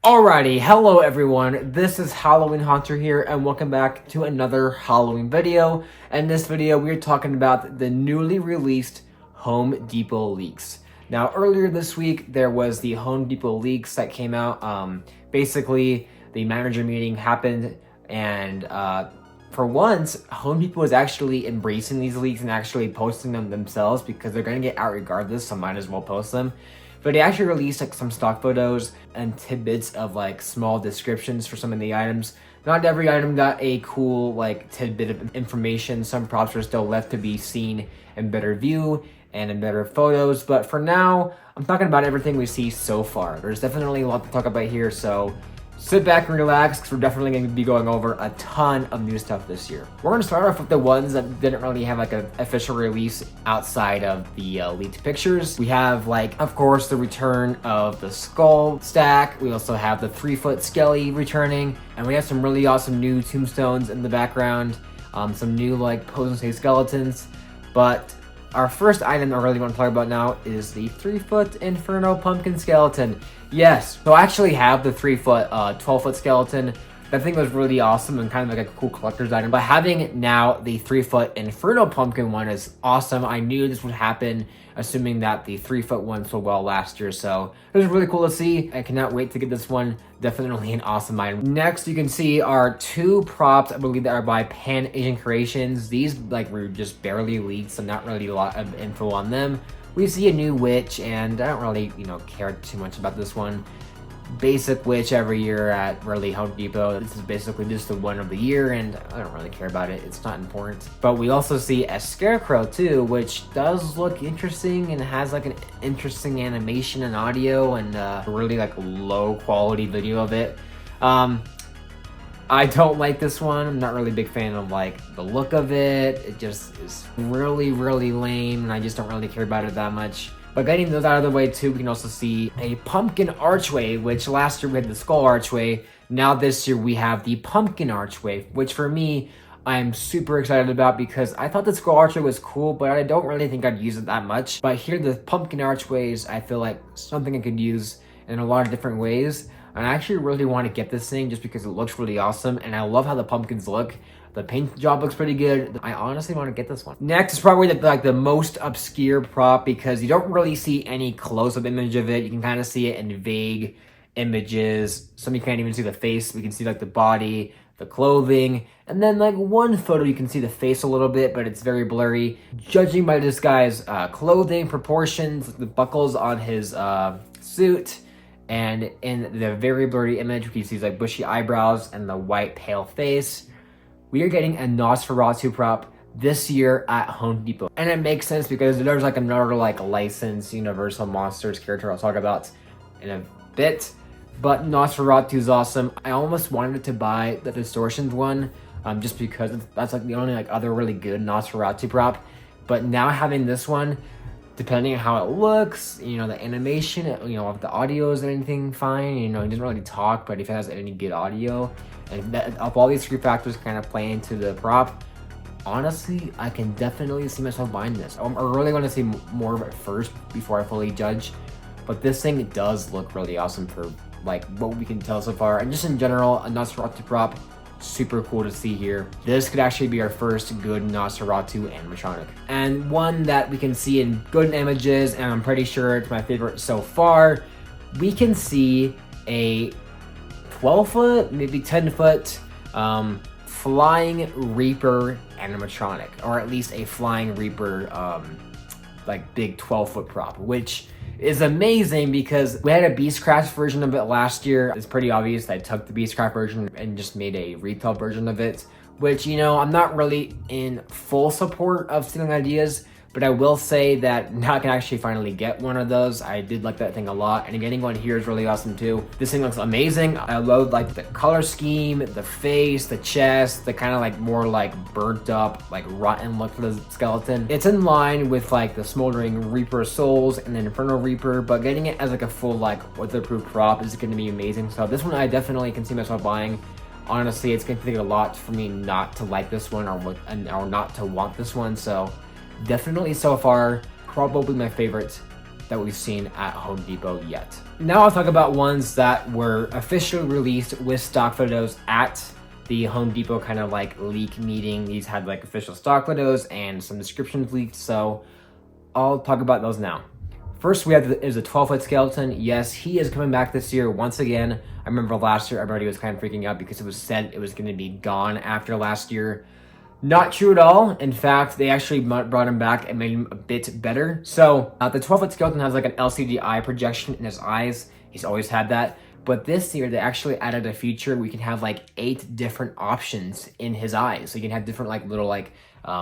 Alrighty, hello everyone, this is Halloween Hunter here and welcome back to another Halloween video. In this video we're talking about the newly released Home Depot leaks. Now earlier this week there was the Home Depot leaks that came out. Basically the manager meeting happened and for once Home Depot is actually embracing these leaks and actually posting them themselves because they're going to get out regardless, so might as well post them. But they actually released like some stock photos and tidbits of like small descriptions for some of the items. Not every item got a cool like tidbit of information. Some props are still left to be seen in better view and in better photos. But for now, I'm talking about everything we see so far. There's definitely a lot to talk about here, so sit back and relax because we're definitely going to be going over a ton of new stuff this year. We're going to start off with the ones that didn't really have like an official release outside of the leaked pictures. We have like, of course, the return of the skull stack. We also have the 3-foot skelly returning, and we have some really awesome new tombstones in the background. Some new like pose and say skeletons, but our first item I really want to talk about now is the 3-foot Inferno Pumpkin Skeleton. Yes, so I actually have the 3-foot, 12-foot skeleton. That thing was really awesome and kind of like a cool collector's item. But having now the 3-foot Inferno Pumpkin one is awesome. I knew this would happen, assuming that the 3-foot one sold well last year. So it was really cool to see. I cannot wait to get this one. Definitely an awesome item. Next, you can see our two props, I believe, that are by Pan Asian Creations. These like were just barely leaked, so not really a lot of info on them. We see a new witch, and I don't really, care too much about this one. Basic witch every year at really Home Depot. This is basically just the one of the year, and I don't really care about it. It's not important. But we also see a scarecrow too, which does look interesting and has like an interesting animation and audio and really like low quality video of it. I don't like this one. I'm not really a big fan of like the look of it. It just is really lame, and I just don't really care about it that much. But getting those out of the way too, we can also see a pumpkin archway, which last year we had the skull archway. Now this year we have the pumpkin archway, which for me, I'm super excited about because I thought the skull archway was cool, but I don't really think I'd use it that much. But here, the pumpkin archways, I feel like something I could use in a lot of different ways. And I actually really want to get this thing just because it looks really awesome, and I love how the pumpkins look. The paint job looks pretty good. I honestly want to get this one. Next is probably the most obscure prop because you don't really see any close-up image of it. You can kind of see it in vague images. Some you can't even see the face. We can see like the body, the clothing, and then like one photo you can see the face a little bit, but it's very blurry. Judging by this guy's clothing, proportions, the buckles on his suit, and in the very blurry image, we can see like bushy eyebrows and the white pale face. We are getting a Nosferatu prop this year at Home Depot. And it makes sense because there's like another like licensed Universal Monsters character I'll talk about in a bit. But Nosferatu is awesome. I almost wanted to buy the Distortions one just because that's like the only like other really good Nosferatu prop. But now having this one, depending on how it looks, the animation, if the audio is anything fine, he doesn't really talk, but if it has any good audio, and of all these three factors kind of play into the prop, honestly, I can definitely see myself buying this. I really want to see more of it first before I fully judge, but this thing does look really awesome for like what we can tell so far, and just in general, a Nosferatu prop, super cool to see here. This could actually be our first good Nosferatu animatronic, and one that we can see in good images, and I'm pretty sure it's my favorite so far. We can see a 12-foot, maybe 10-foot flying Reaper animatronic, or at least a flying Reaper like big 12-foot prop, which is amazing because we had a Beastcraft version of it last year. It's pretty obvious that I took the Beastcraft version and just made a retail version of it, which, I'm not really in full support of stealing ideas, but I will say that now I can actually finally get one of those. I did like that thing a lot, and getting one here is really awesome too. This thing looks amazing. I love like the color scheme, the face, the chest, the kind of like more like burnt up, like rotten look for the skeleton. It's in line with like the Smoldering Reaper Souls and the Inferno Reaper, but getting it as like a full like weatherproof prop is going to be amazing. So this one I definitely can see myself buying. Honestly, it's going to take a lot for me not to like this one or not to want this one. So definitely so far, probably my favorite that we've seen at Home Depot yet. Now I'll talk about ones that were officially released with stock photos at the Home Depot kind of like leak meeting. These had like official stock photos and some descriptions leaked, so I'll talk about those now. First, we have is a 12-foot skeleton. Yes, he is coming back this year once again. I remember last year everybody was kind of freaking out because it was said it was going to be gone after last year. Not true at all. In fact, they actually brought him back and made him a bit better. So the 12-foot skeleton has like an LCD eye projection in his eyes. He's always had that. But this year, they actually added a feature where you can have like 8 different options in his eyes. So you can have different like little like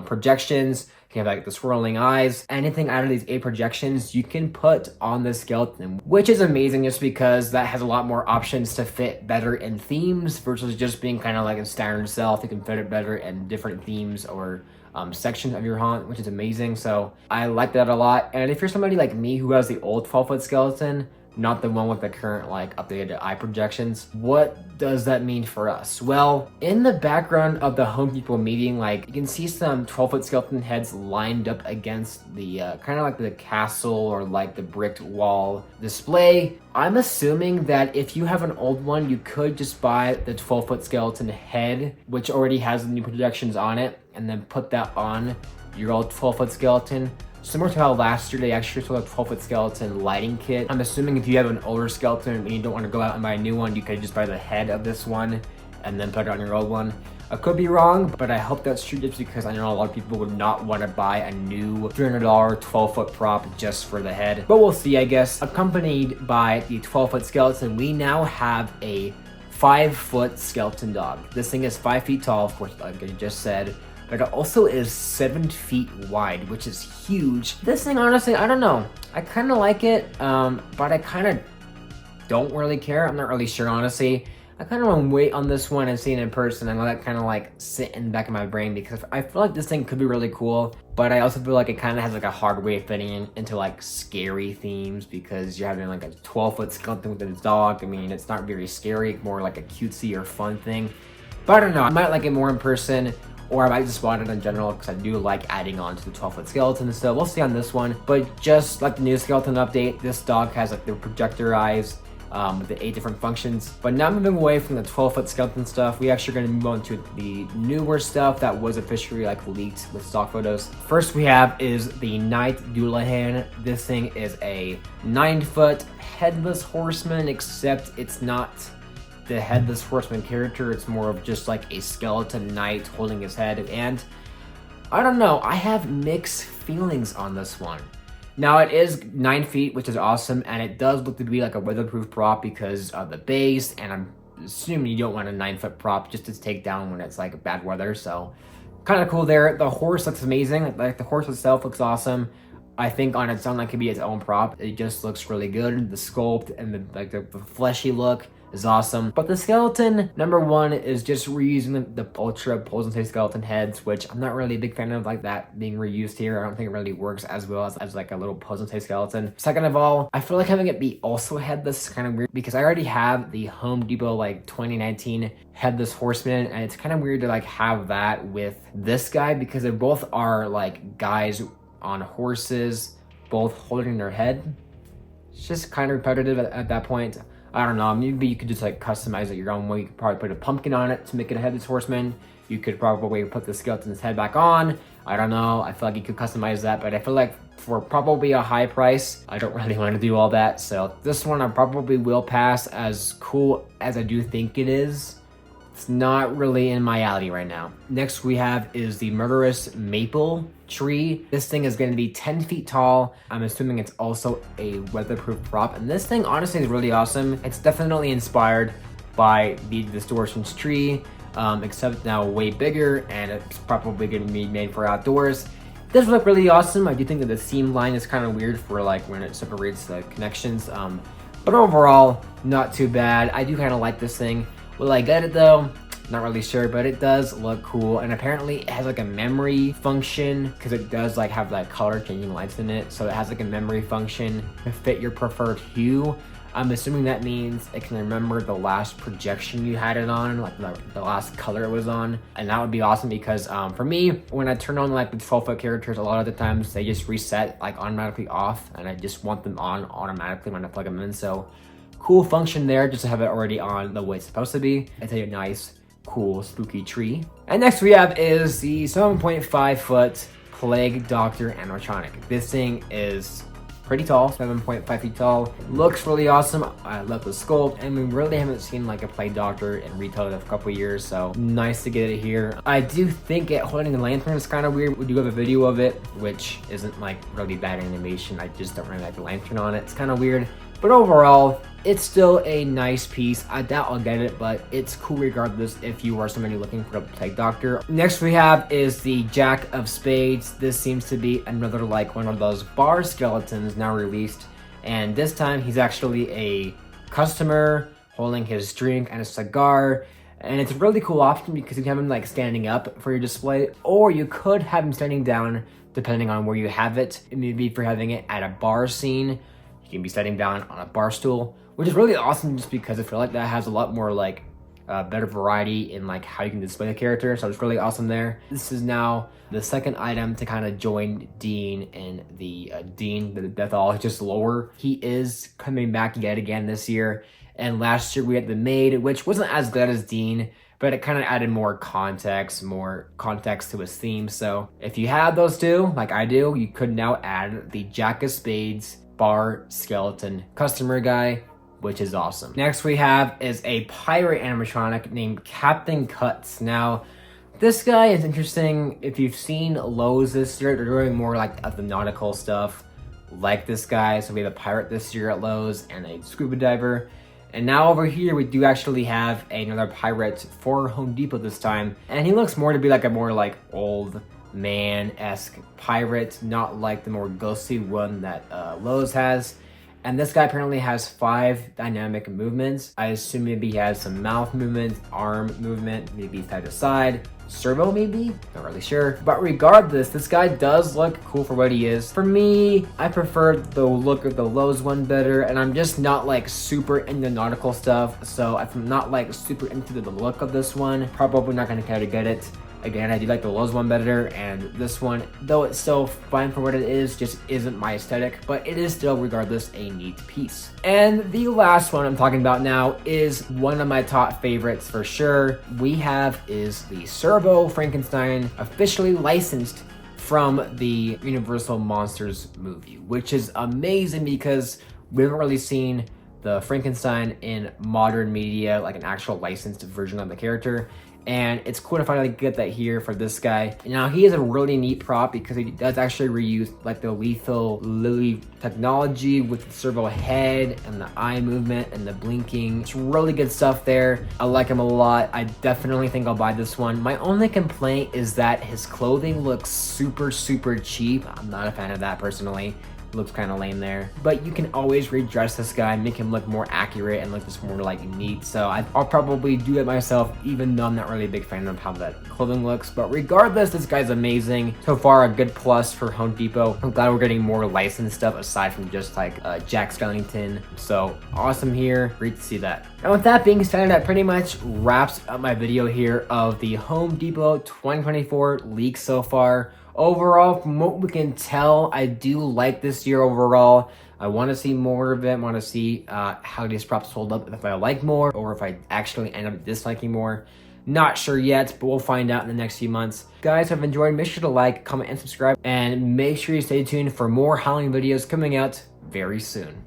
projections. You can have like the swirling eyes. Anything out of these 8 projections you can put on the skeleton, which is amazing just because that has a lot more options to fit better in themes versus just being kind of like a standard self. You can fit it better in different themes or sections of your haunt, which is amazing. So I like that a lot. And if you're somebody like me who has the old 12-foot skeleton, not the one with the current like updated eye projections, what does that mean for us? Well, in the background of the Home Depot meeting, like you can see some 12-foot skeleton heads lined up against the kind of like the castle or like the bricked wall display. I'm assuming that if you have an old one, you could just buy the 12-foot skeleton head, which already has the new projections on it, and then put that on your old 12-foot skeleton. Similar to how last year they actually sold a 12-foot skeleton lighting kit. I'm assuming if you have an older skeleton and you don't want to go out and buy a new one, you could just buy the head of this one and then put it on your old one. I could be wrong, but I hope that's true just because I know a lot of people would not want to buy a new $300 12-foot prop just for the head. But we'll see, I guess. Accompanied by the 12-foot skeleton, we now have a 5-foot skeleton dog. This thing is 5 feet tall, of course, like I just said. But it also is 7 feet wide, which is huge. This thing, honestly, I don't know. I kind of like it, but I kind of don't really care. I'm not really sure, honestly. I kind of want to wait on this one and see it in person and let it kind of like sit in the back of my brain because I feel like this thing could be really cool. But I also feel like it kind of has like a hard way of fitting into like scary themes because you're having like a 12-foot skeleton with its dog. I mean, it's not very scary, more like a cutesy or fun thing. But I don't know. I might like it more in person. Or I might just want it in general because I do like adding on to the 12-foot skeleton. So we'll see on this one. But just like the new skeleton update, this dog has like the projector eyes with the 8 different functions. But now moving away from the 12-foot skeleton stuff, we actually are going to move on to the newer stuff that was officially like leaked with stock photos. First we have is the Knight Doulahan. This thing is a 9-foot headless horseman, except it's not the headless horseman character. It's more of just like a skeleton knight holding his head, and I don't know, I have mixed feelings on this one. Now it is 9 feet, which is awesome, and it does look to be like a weatherproof prop because of the base, and I'm assuming you don't want a 9-foot prop just to take down when it's like bad weather, so kind of cool there. The horse looks amazing. Like the horse itself looks awesome. I think on its own that could be its own prop. It just looks really good. The sculpt and the fleshy look is awesome. But the skeleton, number one, is just reusing the ultra pose and skeleton heads, which I'm not really a big fan of like that being reused here. I don't think it really works as well as like a little pose and skeleton. Second of all, I feel like having it be also headless is kind of weird because I already have the Home Depot like 2019 headless horseman, and it's kind of weird to like have that with this guy because they both are like guys on horses, both holding their head. It's just kind of repetitive at that point. I don't know, maybe you could just like customize it your own way. You could probably put a pumpkin on it to make it a headless horseman. You could probably put the skeleton's head back on. I don't know, I feel like you could customize that, but I feel like for probably a high price, I don't really want to do all that. So this one I probably will pass. As cool as I do think it is, it's not really in my alley right now. Next we have is the Murderous maple tree. This thing is going to be 10 feet tall. I'm assuming it's also a weatherproof prop, and this thing honestly is really awesome. It's definitely inspired by the Distortions tree, except now way bigger, and it's probably going to be made for outdoors. It does look really awesome. I do think that the seam line is kind of weird for like when it separates the connections, but overall not too bad. I do kind of like this thing. Will I get it though? Not really sure, but it does look cool. And apparently it has like a memory function because it does like have like color changing lights in it. So it has like a memory function to fit your preferred hue. I'm assuming that means it can remember the last projection you had it on, like the last color it was on. And that would be awesome because for me, when I turn on like the 12-foot characters, a lot of the times they just reset like automatically off, and I just want them on automatically when I plug them in. So cool function there, just to have it already on the way it's supposed to be. It's a nice, cool, spooky tree. And next we have is the 7.5 foot Plague Doctor animatronic. This thing is pretty tall, 7.5 feet tall. Looks really awesome. I love the sculpt, and we really haven't seen like a Plague Doctor in retail in a couple years, so nice to get it here. I do think it holding the lantern is kind of weird. We do have a video of it, which isn't like really bad animation. I just don't really like the lantern on it. It's kind of weird, but overall, it's still a nice piece. I doubt I'll get it, but it's cool regardless if you are somebody looking for a Plague Doctor. Next we have is the Jack of Spades. This seems to be another like one of those bar skeletons now released. And this time he's actually a customer holding his drink and a cigar. And it's a really cool option because you can have him like standing up for your display, or you could have him standing down depending on where you have it. Maybe if you're having it at a bar scene, you can be sitting down on a bar stool, which is really awesome just because I feel like that has a lot more like better variety in like how you can display the character. So it's really awesome there. This is now the second item to kind of join Dean in the pathologist lore. He is coming back yet again this year. And last year we had the maid, which wasn't as good as Dean, but it kind of added more context to his theme. So if you had those two, like I do, you could now add the Jack of Spades bar skeleton customer guy, which is awesome. Next we have is a pirate animatronic named Captain Cuts. Now, this guy is interesting. If you've seen Lowe's this year, they're doing more like of the nautical stuff like this guy. So we have a pirate this year at Lowe's and a scuba diver. And now over here, we do actually have another pirate for Home Depot this time. And he looks more to be like a more like old man-esque pirate, not like the more ghostly one that Lowe's has. And this guy apparently has 5 dynamic movements. I assume maybe he has some mouth movement, arm movement, maybe side to side, servo maybe, not really sure. But regardless, this guy does look cool for what he is. For me, I prefer the look of the Lowe's one better, and I'm just not like super into nautical stuff, so I'm not like super into the look of this one. Probably not gonna care to get it. Again, I do like the Lowe's one better, and this one, though it's still fine for what it is, just isn't my aesthetic, but it is still, regardless, a neat piece. And the last one I'm talking about now is one of my top favorites for sure. We have is the Servo Frankenstein, officially licensed from the Universal Monsters movie, which is amazing because we haven't really seen the Frankenstein in modern media, like an actual licensed version of the character. And it's cool to finally get that here for this guy. Now, he is a really neat prop because he does actually reuse like the lethal Lily technology with the servo head and the eye movement and the blinking. It's really good stuff there. I like him a lot. I definitely think I'll buy this one. My only complaint is that his clothing looks super, super cheap. I'm not a fan of that personally. Looks kind of lame there, but you can always redress this guy, make him look more accurate and look just more like neat. So I'll probably do it myself, even though I'm not really a big fan of how that clothing looks. But regardless, this guy's amazing. So far, a good plus for Home Depot. I'm glad we're getting more licensed stuff aside from just like Jack Skellington. So awesome here. Great to see that. And with that being said, that pretty much wraps up my video here of the Home Depot 2024 leaks so far. Overall, from what we can tell, I do like this year overall. I want to see more of it. I want to see how these props hold up, if I like more or if I actually end up disliking more. Not sure yet, but we'll find out in the next few months. Guys, if you've enjoyed, make sure to like, comment, and subscribe. And make sure you stay tuned for more Halloween videos coming out very soon.